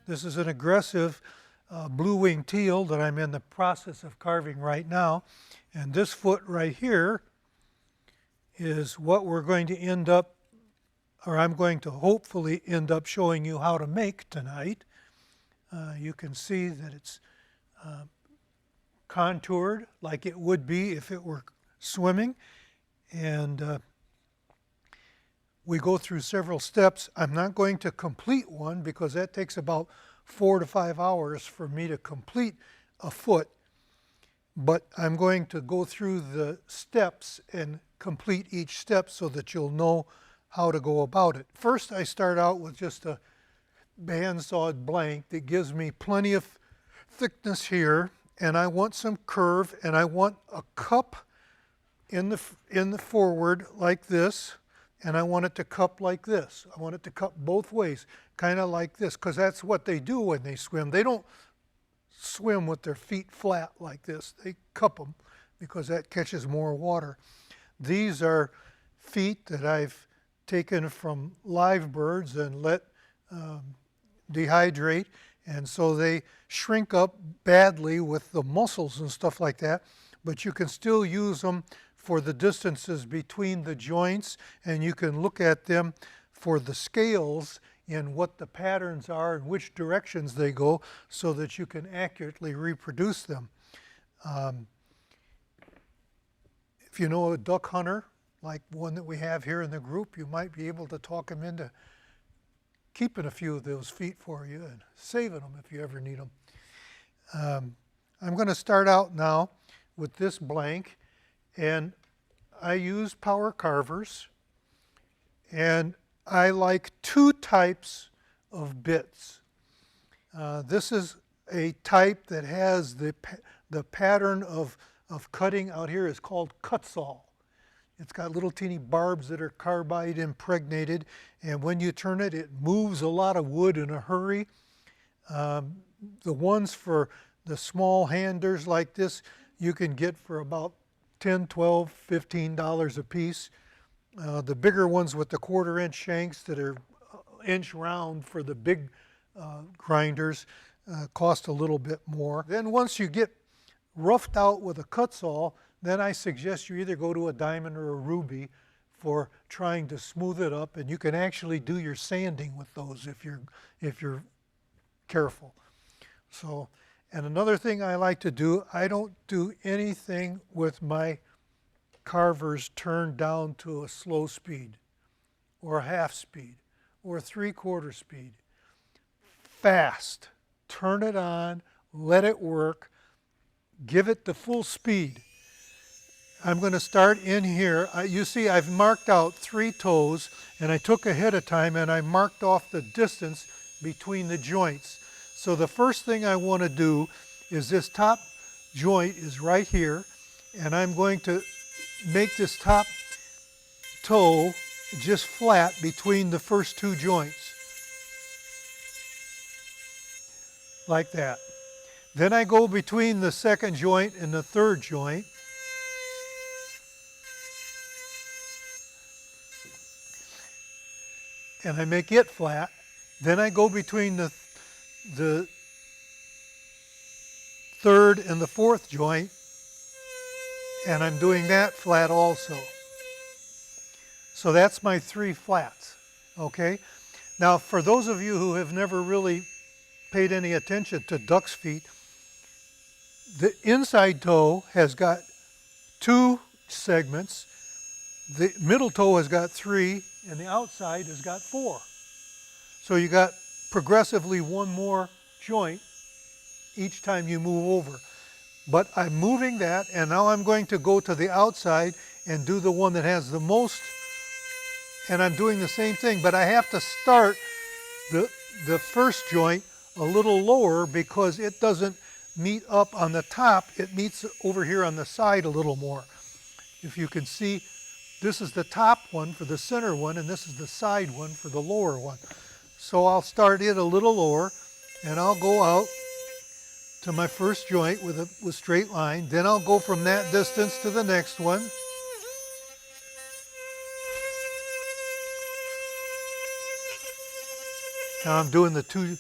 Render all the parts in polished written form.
This is an aggressive blue-winged teal that I'm in the process of carving right now. And this foot right here is what we're going to end up, or I'm going to hopefully end up showing you how to make tonight. You can see that it's contoured like it would be if it were swimming. And we go through several steps. I'm not going to complete one because that takes about 4 to 5 hours for me to complete a foot. But I'm going to go through the steps and complete each step so that you'll know how to go about it. First, I start out with just a bandsawed blank that gives me plenty of thickness here, and I want some curve, and I want a cup in the forward like this, and I want it to cup like this. I want it to cup both ways, kind of like this, because that's what they do when they swim. They don't swim with their feet flat like this. They cup them because that catches more water. These are feet that I've taken from live birds and let dehydrate, and so they shrink up badly with the muscles and stuff like that, but you can still use them for the distances between the joints, and you can look at them for the scales in what the patterns are and which directions they go so that you can accurately reproduce them. If you know a duck hunter, like one that we have here in the group, you might be able to talk him into keeping a few of those feet for you and saving them if you ever need them. I'm going to start out now with this blank, and I use power carvers, and I like 2 types of bits. This is a type that has the pattern of cutting out here is called cut saw. It's got little teeny barbs that are carbide impregnated, and when you turn it, it moves a lot of wood in a hurry. The ones for the small handers like this, you can get for about $10, $12, $15 a piece. The bigger ones with the 1/4-inch shanks that are inch round for the big grinders cost a little bit more. Then once you get roughed out with a cut saw, then I suggest you either go to a diamond or a ruby for trying to smooth it up, and you can actually do your sanding with those if you're careful. So, and another thing I like to do, I don't do anything with my carvers turned down to a slow speed or a half speed or a 3/4 speed. Fast. Turn it on, let it work, give it the full speed. I'm going to start in here. You see I've marked out 3 toes, and I took ahead of time and I marked off the distance between the joints. So the first thing I want to do is this top joint is right here, and I'm going to make this top toe just flat between the first 2 joints, like that. Then I go between the second joint and the third joint, and I make it flat. Then I go between the third and the fourth joint, and I'm doing that flat also. So that's my 3 flats, okay? Now, for those of you who have never really paid any attention to duck's feet, the inside toe has got 2 segments, the middle toe has got 3, and the outside has got 4. So you got progressively 1 more joint each time you move over. But I'm moving that, and now I'm going to go to the outside and do the one that has the most, and I'm doing the same thing, but I have to start the first joint a little lower because it doesn't meet up on the top, it meets over here on the side a little more. If you can see, this is the top one for the center one, and this is the side one for the lower one. So I'll start it a little lower, and I'll go out to my first joint with a straight line. Then I'll go from that distance to the next one. Now I'm doing the 2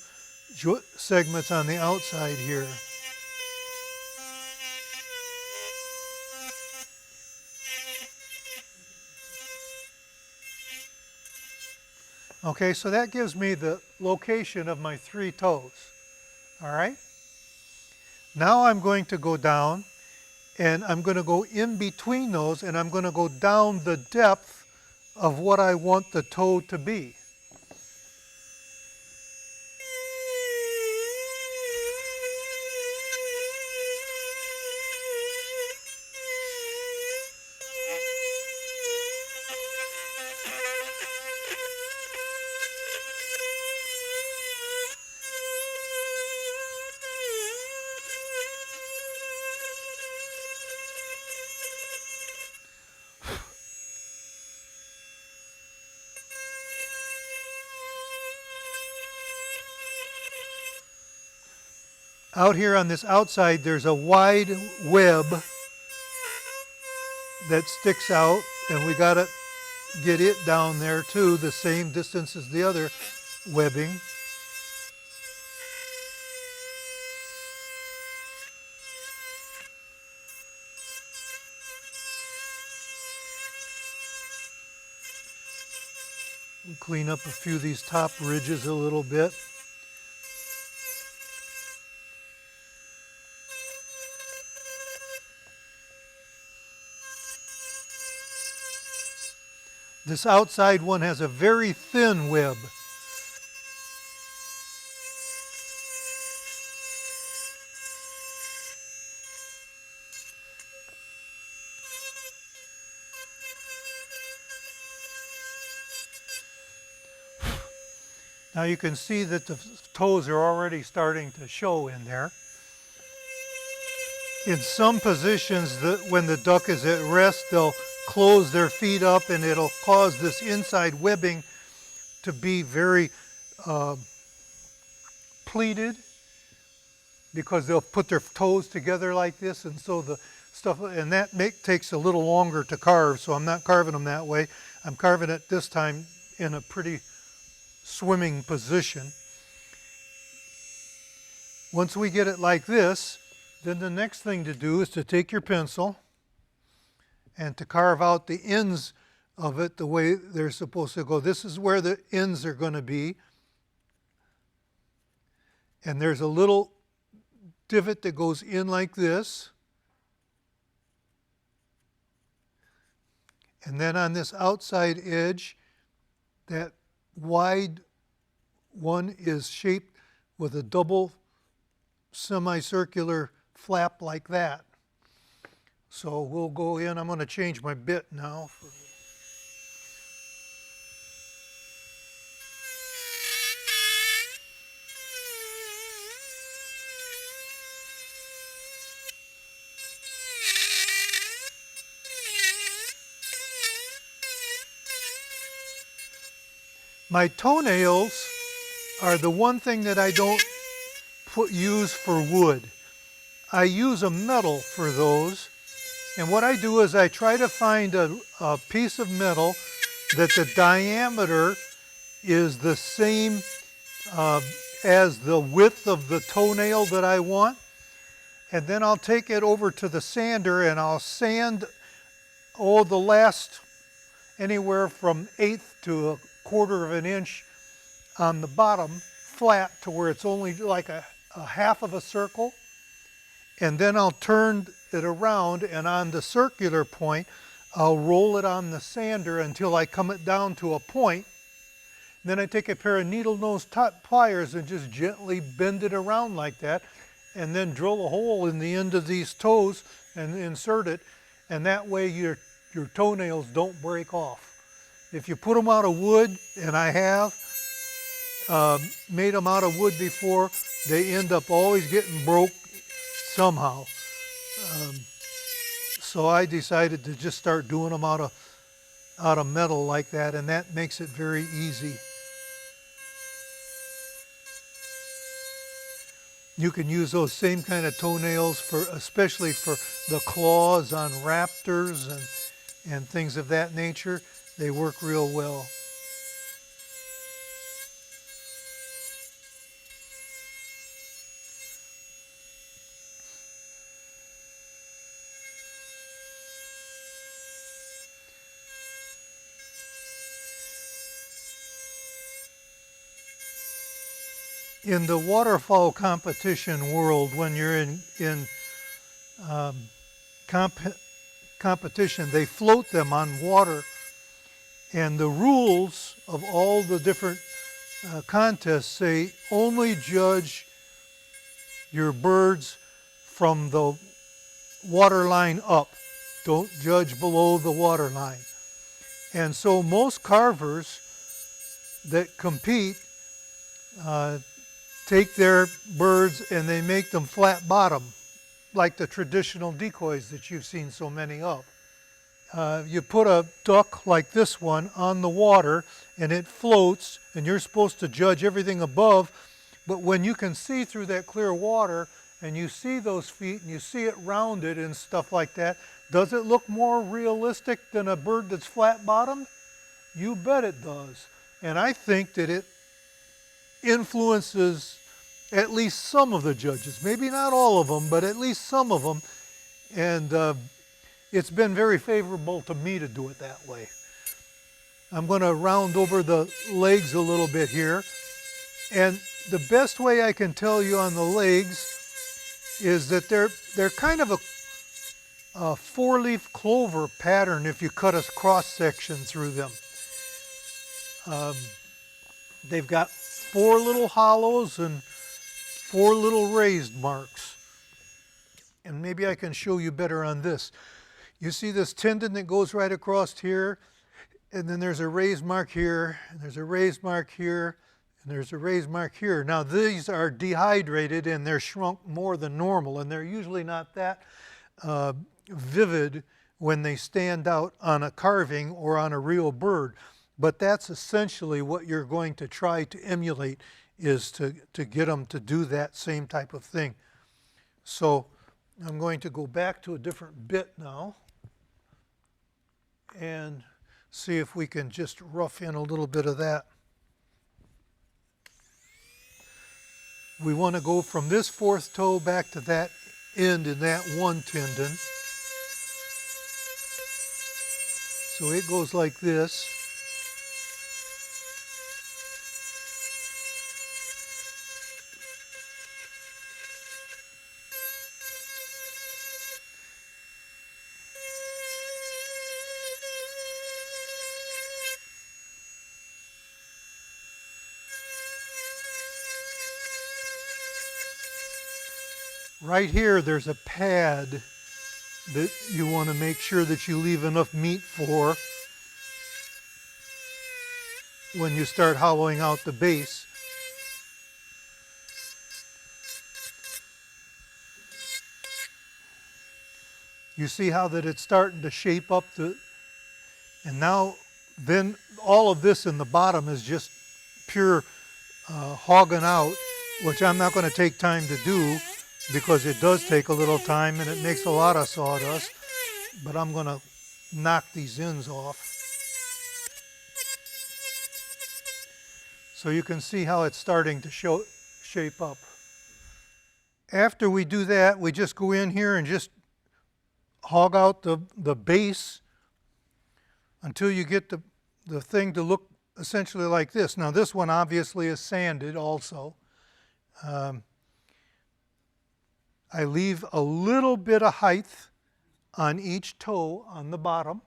segments on the outside here. Okay, so that gives me the location of my 3 toes. All right? Now I'm going to go down and I'm going to go in between those and I'm going to go down the depth of what I want the toe to be. Out here on this outside, there's a wide web that sticks out, and we got to get it down there too, the same distance as the other webbing. We'll clean up a few of these top ridges a little bit. This outside one has a very thin web. Now you can see that the toes are already starting to show in there. In some positions, when the duck is at rest, they'll close their feet up and it'll cause this inside webbing to be very pleated, because they'll put their toes together like this, and so the stuff, and that takes a little longer to carve, so I'm not carving them that way. I'm carving it this time in a pretty swimming position. Once we get it like this, then the next thing to do is to take your pencil and to carve out the ends of it the way they're supposed to go. This is where the ends are going to be. And there's a little divot that goes in like this. And then on this outside edge, that wide one is shaped with a double semicircular flap like that. So we'll go in. I'm going to change my bit now. My toenails are the one thing that I don't use for wood. I use a metal for those. And what I do is I try to find a piece of metal that the diameter is the same as the width of the toenail that I want. And then I'll take it over to the sander and I'll sand the last anywhere from 1/8 to 1/4 of an inch on the bottom flat to where it's only like a half of a circle. And then I'll turn it around, and on the circular point, I'll roll it on the sander until I come it down to a point. Then I take a pair of needle nose pliers and just gently bend it around like that, and then drill a hole in the end of these toes and insert it, and that way your toenails don't break off. If you put them out of wood, and I have made them out of wood before, they end up always getting broke somehow. So I decided to just start doing them out of metal like that, and that makes it very easy. You can use those same kind of toenails especially for the claws on raptors and things of that nature. They work real well. In the waterfowl competition world, when you're in um, comp competition, they float them on water, and the rules of all the different contests say only judge your birds from the water line up. Don't judge below the water line. And so most carvers that compete take their birds and they make them flat bottom, like the traditional decoys that you've seen so many of. You put a duck like this one on the water and it floats, and you're supposed to judge everything above, but when you can see through that clear water and you see those feet and you see it rounded and stuff like that, does it look more realistic than a bird that's flat bottomed? You bet it does. And I think that it influences at least some of the judges, maybe not all of them, but at least some of them, and it's been very favorable to me to do it that way. I'm going to round over the legs a little bit here, and the best way I can tell you on the legs is that they're kind of a four-leaf clover pattern if you cut a cross section through them. They've got four little hollows and four little raised marks. And maybe I can show you better on this. You see this tendon that goes right across here, and then there's a raised mark here, and there's a raised mark here, and there's a raised mark here. Now these are dehydrated and they're shrunk more than normal, and they're usually not that vivid when they stand out on a carving or on a real bird. But that's essentially what you're going to try to emulate, is to get them to do that same type of thing. So I'm going to go back to a different bit now and see if we can just rough in a little bit of that. We want to go from this fourth toe back to that end in that one tendon. So it goes like this. Right here, there's a pad that you want to make sure that you leave enough meat for when you start hollowing out the base. You see how that it's starting to shape up and now then all of this in the bottom is just pure hogging out, which I'm not going to take time to do, because it does take a little time and it makes a lot of sawdust, but I'm going to knock these ends off. So you can see how it's starting to shape up. After we do that, we just go in here and just hog out the base until you get the thing to look essentially like this. Now this one obviously is sanded also. I leave a little bit of height on each toe on the bottom,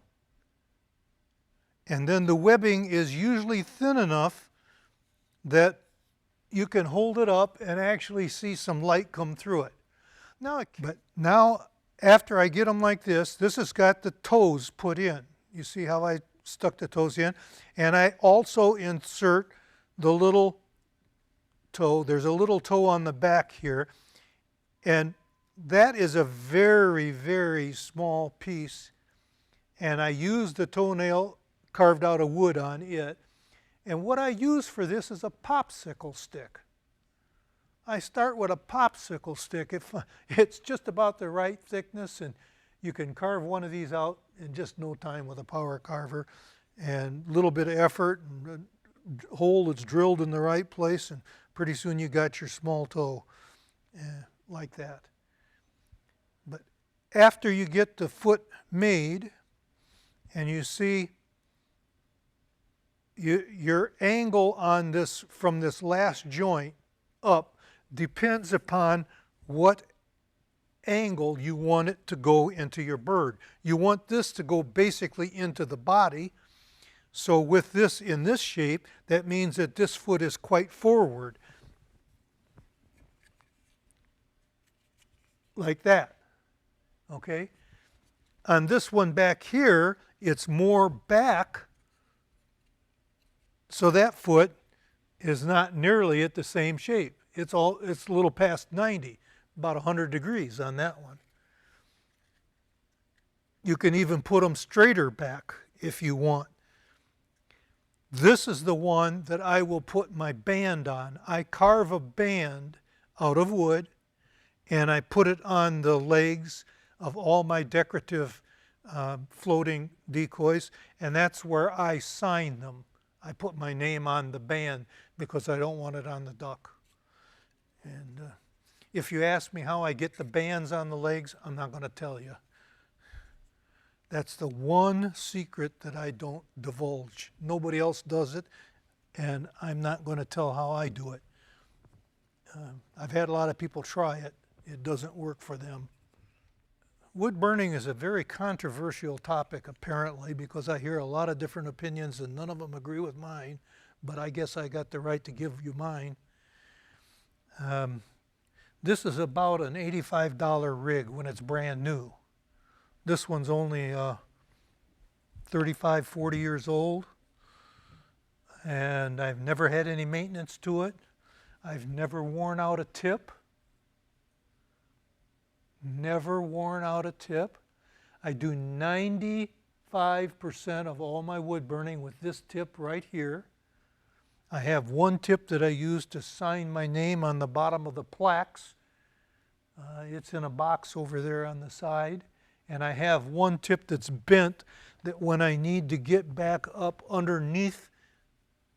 and then the webbing is usually thin enough that you can hold it up and actually see some light come through it. But now after I get them like this has got the toes put in. You see how I stuck the toes in? And I also insert the little toe. There's a little toe on the back here. And that is a very, very small piece. And I use the toenail carved out of wood on it. And what I use for this is a popsicle stick. I start with a popsicle stick. It's just about the right thickness, and you can carve one of these out in just no time with a power carver, and a little bit of effort and a hole that's drilled in the right place, and pretty soon you got your small toe like that. But after you get the foot made and you see your angle on this from this last joint up depends upon what angle you want it to go into your bird. You want this to go basically into the body. So with this in this shape, that means that this foot is quite forward. Like that. Okay? On this one back here, it's more back. So that foot is not nearly at the same shape. It's a little past 90, about 100 degrees on that one. You can even put them straighter back if you want. This is the one that I will put my band on. I carve a band out of wood and I put it on the legs of all my decorative floating decoys, and that's where I sign them. I put my name on the band because I don't want it on the duck. And if you ask me how I get the bands on the legs, I'm not going to tell you. That's the one secret that I don't divulge. Nobody else does it, and I'm not going to tell how I do it. I've had a lot of people try it. It doesn't work for them. Wood burning is a very controversial topic, apparently, because I hear a lot of different opinions and none of them agree with mine, but I guess I got the right to give you mine. This is about an $85 rig when it's brand new. This one's only 35, 40 years old, and I've never had any maintenance to it. I've never worn out a tip. Never worn out a tip. I do 95% of all my wood burning with this tip right here. I have one tip that I use to sign my name on the bottom of the plaques. It's in a box over there on the side. And I have one tip that's bent that when I need to get back up underneath,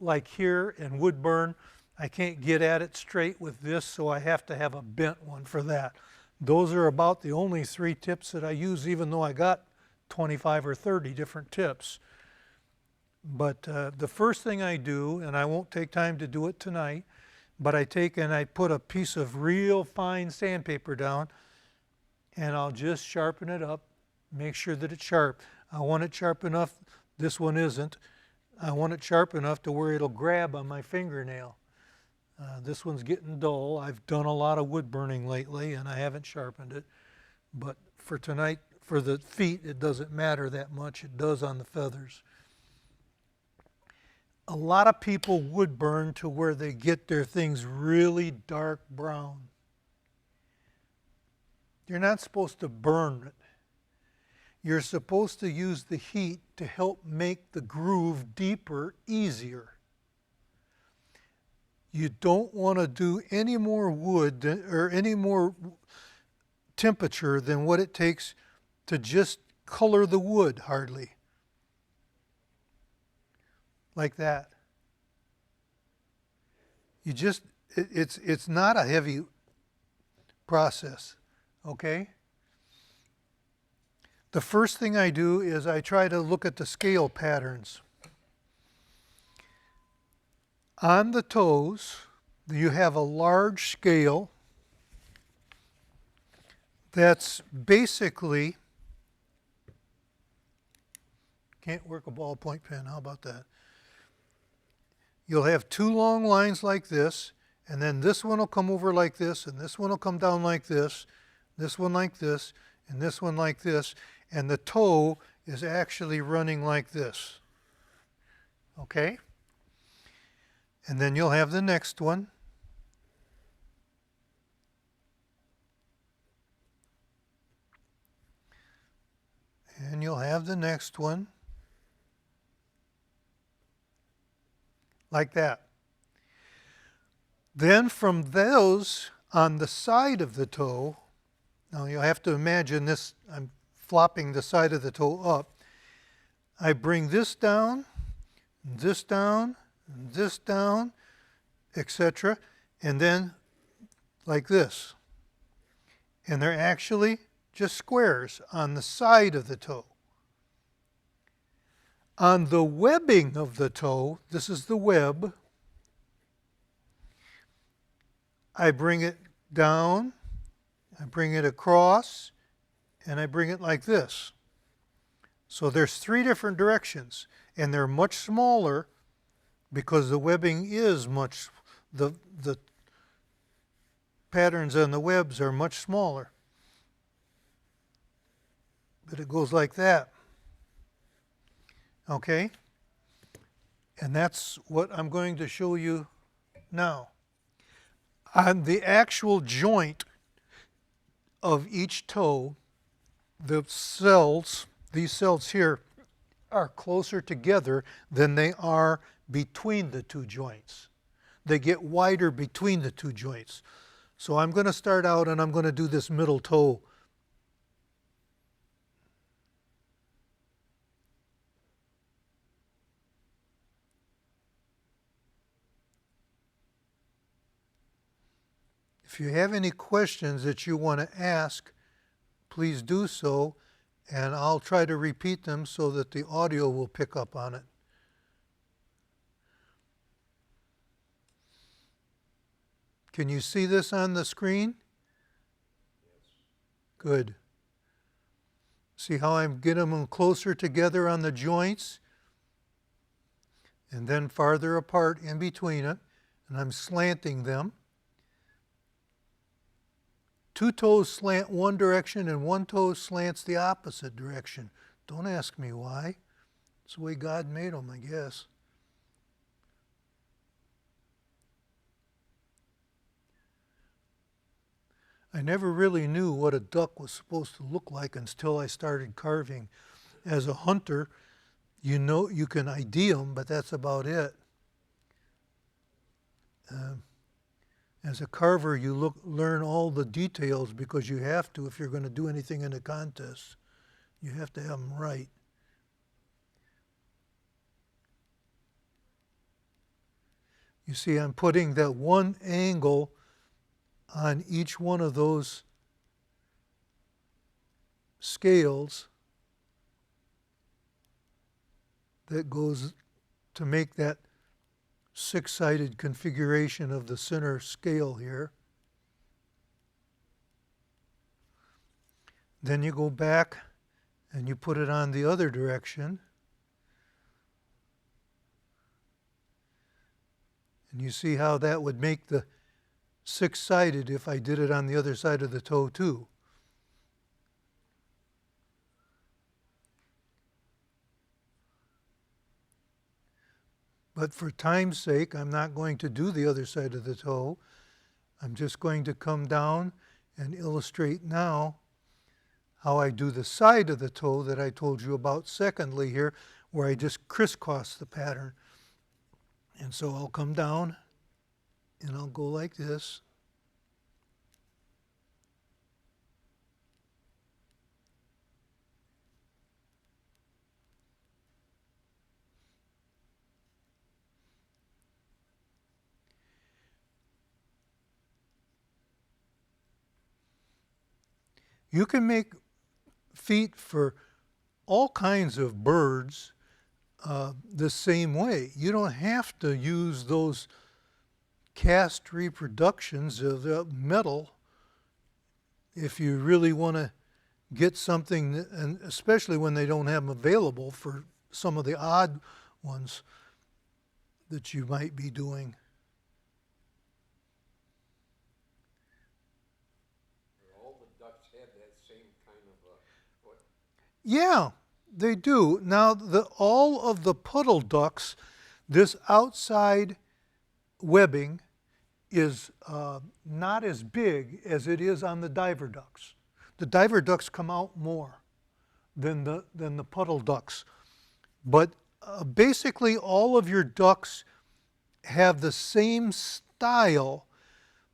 like here and wood burn, I can't get at it straight with this, so I have to have a bent one for that. Those are about the only 3 tips that I use, even though I got 25 or 30 different tips. But the first thing I do, and I won't take time to do it tonight, but I take and I put a piece of real fine sandpaper down, and I'll just sharpen it up, make sure that it's sharp. I want it sharp enough, this one isn't. I want it sharp enough to where it'll grab on my fingernail. This one's getting dull. I've done a lot of wood burning lately and I haven't sharpened it. But for tonight, for the feet, it doesn't matter that much. It does on the feathers. A lot of people wood burn to where they get their things really dark brown. You're not supposed to burn it. You're supposed to use the heat to help make the groove deeper, easier. You don't want to do any more wood or any more temperature than what it takes to just color the wood, hardly. Like that. You just, it's not a heavy process, okay? The first thing I do is I try to look at the scale patterns. On the toes, you have a large scale that's basically, can't work a ballpoint pen, how about that? You'll have 2 long lines like this, and then this one will come over like this, and this one will come down like this one like this, and this one like this, and the toe is actually running like this. Okay? And then you'll have the next one. And you'll have the next one. Like that. Then from those on the side of the toe, now you'll have to imagine this, I'm flopping the side of the toe up. I bring this down, this down, this down, etc., and then like this. And they're actually just squares on the side of the toe. On the webbing of the toe, this is the web, I bring it down, I bring it across, and I bring it like this. So there's 3 different directions, and they're much smaller because the webbing is much, the patterns on the webs are much smaller. But it goes like that. Okay? And that's what I'm going to show you now. On the actual joint of each toe, the cells, these cells here, are closer together than they are between the 2 joints. They get wider between the 2 joints. So I'm going to start out and I'm going to do this middle toe. If you have any questions that you want to ask, please do so, and I'll try to repeat them so that the audio will pick up on it. Can you see this on the screen? Yes. Good. See how I'm getting them closer together on the joints and then farther apart in between it, and I'm slanting them. 2 toes slant one direction and 1 toe slants the opposite direction. Don't ask me why. It's the way God made them, I guess. I never really knew what a duck was supposed to look like until I started carving. As a hunter, you know you can ID them, but that's about it. As a carver, you learn all the details because you have to if you're going to do anything in a contest. You have to have them right. You see, I'm putting that one angle on each one of those scales that goes to make that 6-sided configuration of the center scale here. Then you go back and you put it on the other direction. And you see how that would make the 6-sided if I did it on the other side of the toe too. But for time's sake, I'm not going to do the other side of the toe. I'm just going to come down and illustrate now how I do the side of the toe that I told you about secondly here, where I just crisscross the pattern. And so I'll come down and I'll go like this. You can make feet for all kinds of birds the same way. You don't have to use those cast reproductions of the metal if you really want to get something, and especially when they don't have them available for some of the odd ones that you might be doing. All the ducks have that same kind of foot. Yeah, they do. Now, all of the puddle ducks, this outside webbing is not as big as it is on the diver ducks. The diver ducks come out more than the puddle ducks. But basically all of your ducks have the same style.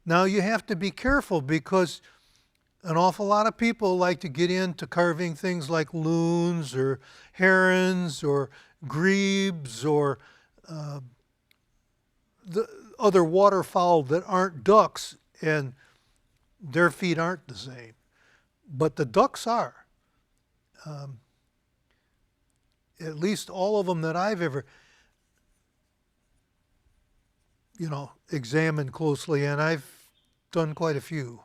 Now you have to be careful because an awful lot of people like to get into carving things like loons or herons or grebes or the other waterfowl that aren't ducks, and their feet aren't the same. But the ducks are. At least all of them that I've ever, examined closely, and I've done quite a few.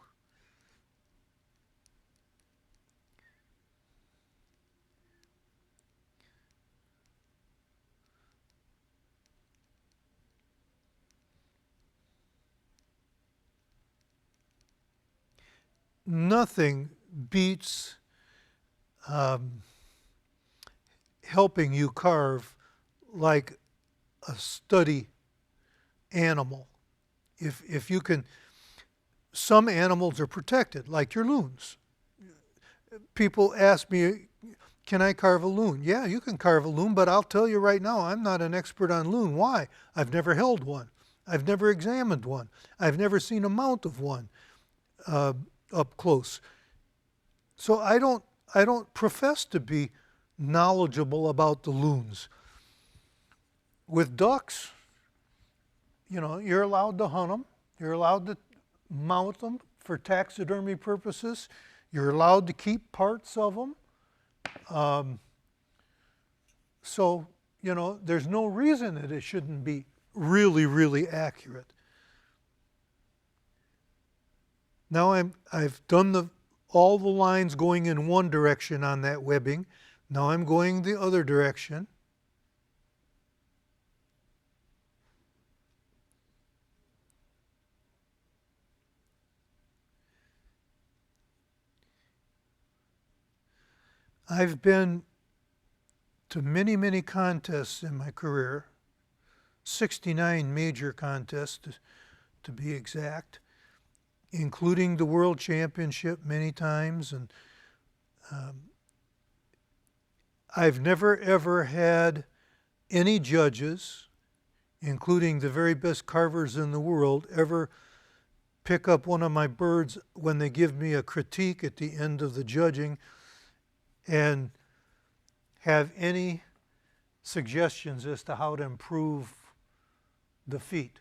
Nothing beats helping you carve like a study animal. If you can, some animals are protected, like your loons. People ask me, can I carve a loon? Yeah, you can carve a loon, but I'll tell you right now, I'm not an expert on loon. Why? I've never held one. I've never examined one. I've never seen a mount of one up close. So I don't profess to be knowledgeable about the loons. With ducks, you know, you're allowed to hunt them. You're allowed to mount them for taxidermy purposes. You're allowed to keep parts of them. So, you know, there's no reason that it shouldn't be really, really accurate. Now I've done all the lines going in one direction on that webbing. Now I'm going the other direction. I've been to many, many contests in my career, 69 major contests to be exact, including the World Championship many times. And I've never ever had any judges, including the very best carvers in the world, ever pick up one of my birds when they give me a critique at the end of the judging and have any suggestions as to how to improve the feat.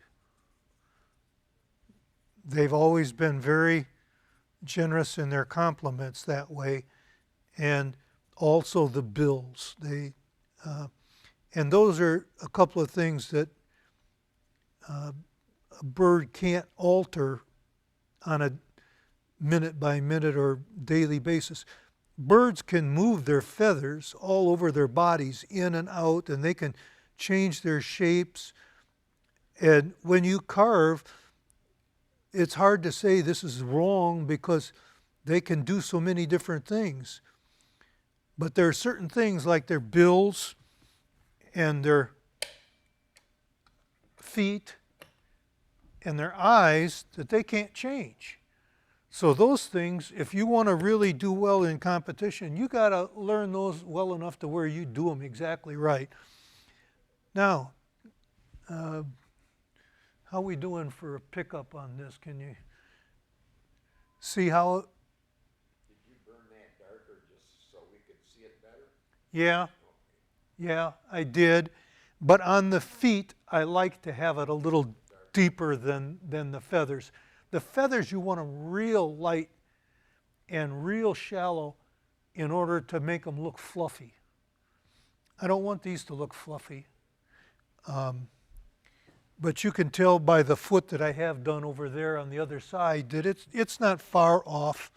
They've always been very generous in their compliments that way, and also the bills. And those are a couple of things that a bird can't alter on a minute by minute or daily basis. Birds can move their feathers all over their bodies, in and out, and they can change their shapes. And when you carve, it's hard to say this is wrong because they can do so many different things. But there are certain things like their bills and their feet and their eyes that they can't change. So those things, if you want to really do well in competition, you got to learn those well enough to where you do them exactly right. Now, how are we doing for a pickup on this? Can you see how? Did you burn that darker just so we could see it better? Yeah, I did. But on the feet, I like to have it a little deeper than the feathers. The feathers you want them real light and real shallow in order to make them look fluffy. I don't want these to look fluffy. But you can tell by the foot that I have done over there on the other side that it's not far off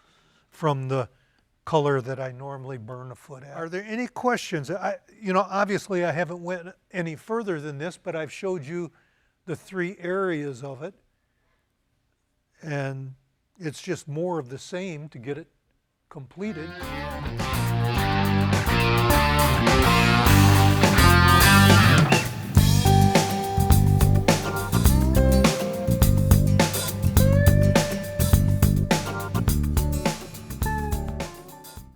from the color that I normally burn a foot at. Are there any questions? Obviously I haven't went any further than this, but I've showed you the three areas of it. And it's just more of the same to get it completed.